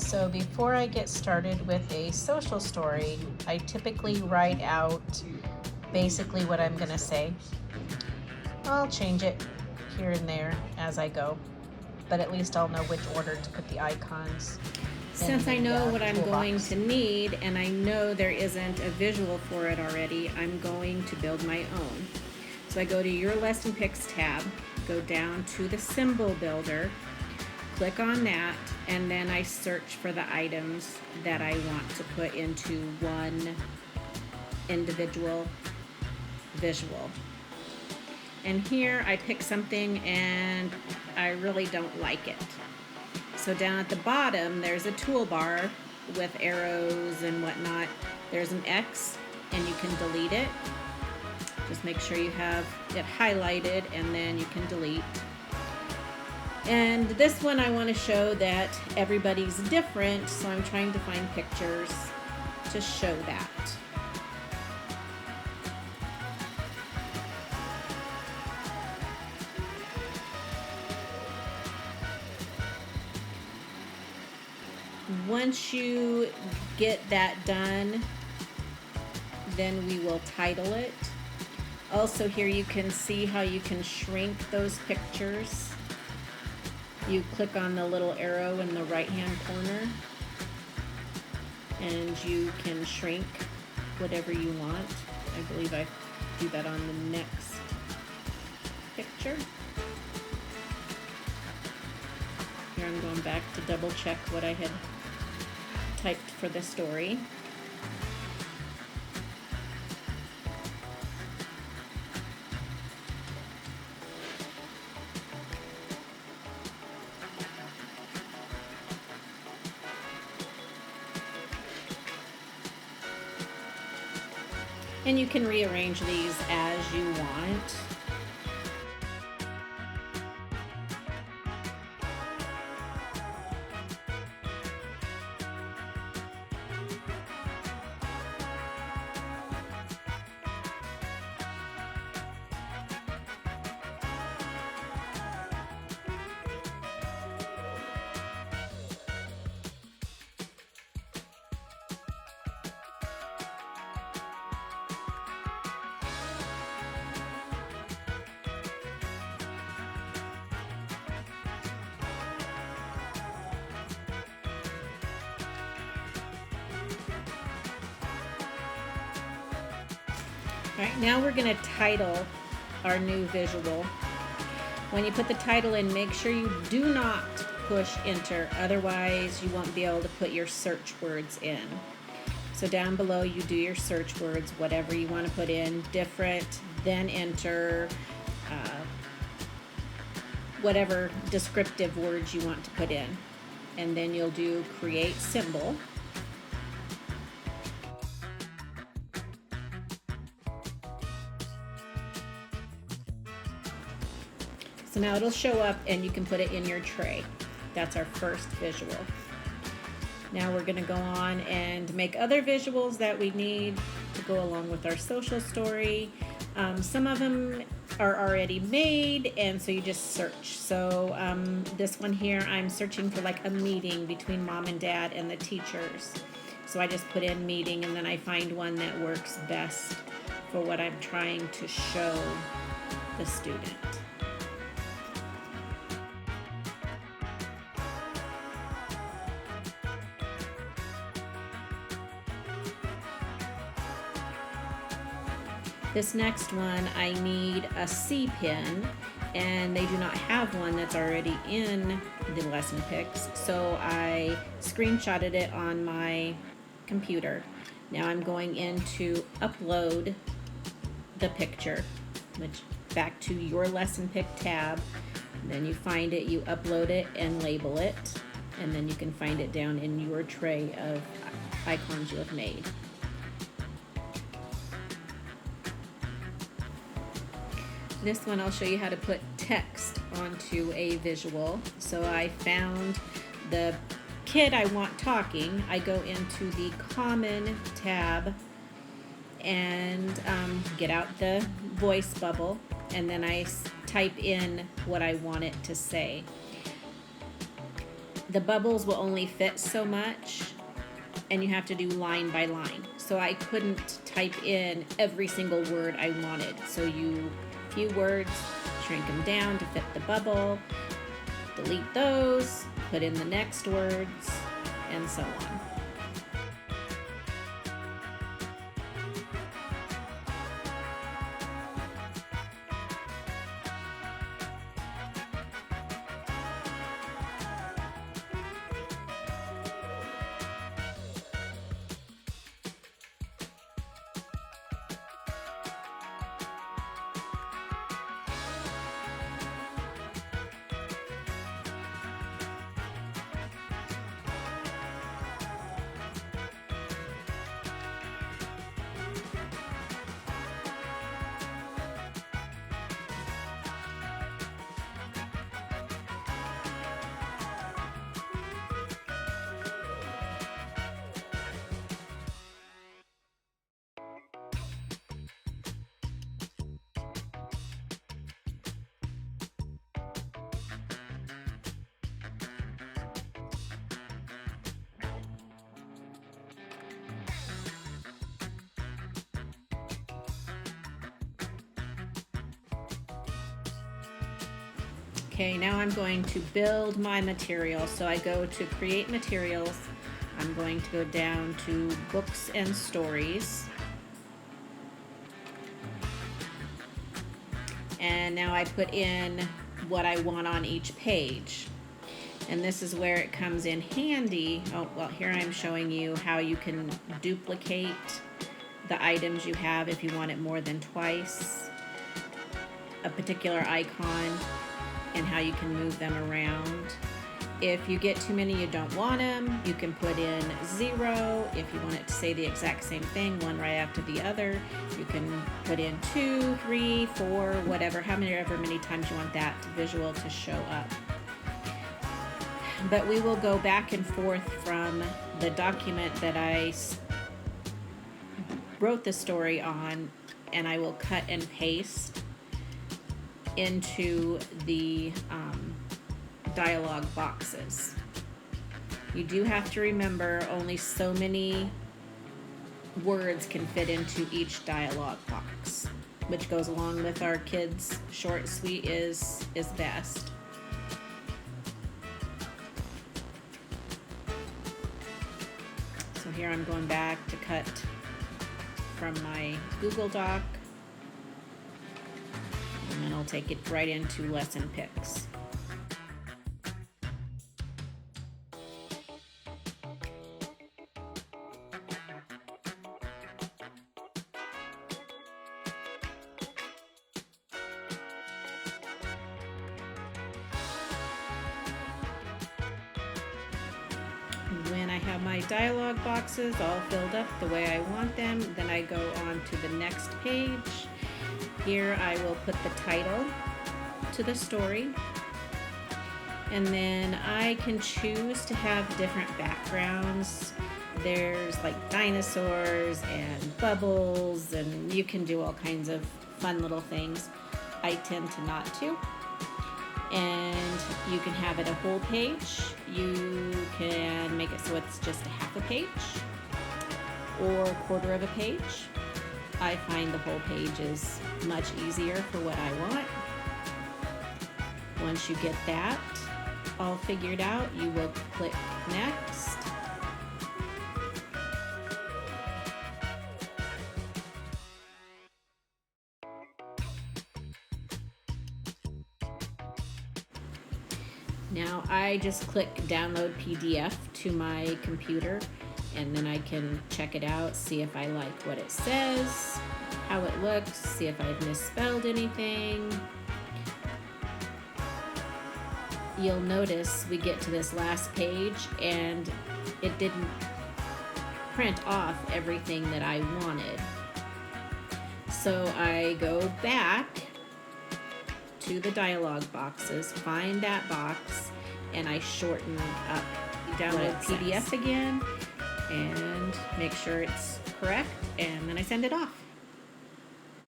So before I get started with a social story, I typically write out basically what I'm going to say. I'll change it here and there as I go, but at least I'll know which order to put the icons. Since I know what I'm going to need and I know there isn't a visual for it already, I'm going to build my own. So I go to your lesson picks tab, go down to the symbol builder, click on that, and then I search for the items that I want to put into one individual visual. And here I pick something and I really don't like it. So down at the bottom, there's a toolbar with arrows and whatnot. There's an X and you can delete it. Just make sure you have it highlighted and then you can delete. And this one I want to show that everybody's different, so I'm trying to find pictures to show that. Once you get that done, then we will title it. Also here you can see how you can shrink those pictures. You click on the little arrow in the right hand corner and you can shrink whatever you want. I believe I do that on the next picture. Here I'm going back to double check what I had typed for the story. And you can rearrange these as you want. All right, now we're going to title our new visual. When you put the title in, make sure you do not push enter, otherwise you won't be able to put your search words in. So down below you do your search words, whatever you want to put in, different, then enter, whatever descriptive words you want to put in. And then you'll do create symbol. So now it'll show up and you can put it in your tray. That's our first visual. Now we're going to go on and make other visuals that we need to go along with our social story. Some of them are already made, and so you just search. So this one here, I'm searching for like a meeting between mom and dad and the teachers. So I just put in meeting and then I find one that works best for what I'm trying to show the student. This next one, I need a C pin, and they do not have one that's already in the lesson picks, so I screenshotted it on my computer. Now I'm going in to upload the picture, which back to your lesson pick tab. And then you find it, you upload it and label it, and then you can find it down in your tray of icons you have made. This one I'll show you how to put text onto a visual. So I found the kid I want talking. I go into the common tab and get out the voice bubble, and then I type in what I want it to say. the bubbles will only fit so much, and you have to do line by line. So I couldn't type in every single word I wanted. So few words, shrink them down to fit the bubble, delete those, put in the next words, and so on. Okay, now I'm going to build my material. So I go to create materials. I'm going to go down to books and stories. And now I put in what I want on each page. And this is where it comes in handy. Oh, well, here I'm showing you how you can duplicate the items you have if you want it more than twice, a particular icon, and how you can move them around. If you get too many you don't want them, you can put in 0. If you want it to say the exact same thing, one right after the other, you can put in 2, 3, 4, whatever, however many times you want that visual to show up. But we will go back and forth from the document that I wrote the story on, and I will cut and paste into the dialogue boxes. You do have to remember only so many words can fit into each dialogue box, which goes along with our kids' short, sweet is best. So here I'm going back to cut from my Google Doc, and then I'll take it right into lesson picks. When I have my dialogue boxes all filled up the way I want them, then I go on to the next page. Here I will put the title to the story, and then I can choose to have different backgrounds. There's like dinosaurs and bubbles, and you can do all kinds of fun little things. I tend to not to. And you can have it a whole page. You can make it so it's just a half a page or a quarter of a page. I find the whole page is much easier for what I want. Once you get that all figured out, you will click next. Now I just click download PDF to my computer, and then I can check it out, see if I like what it says, how it looks, see if I've misspelled anything. You'll notice we get to this last page and it didn't print off everything that I wanted. So I go back to the dialogue boxes, find that box, and I shorten up, download PDF again, and make sure it's correct, and then I send it off.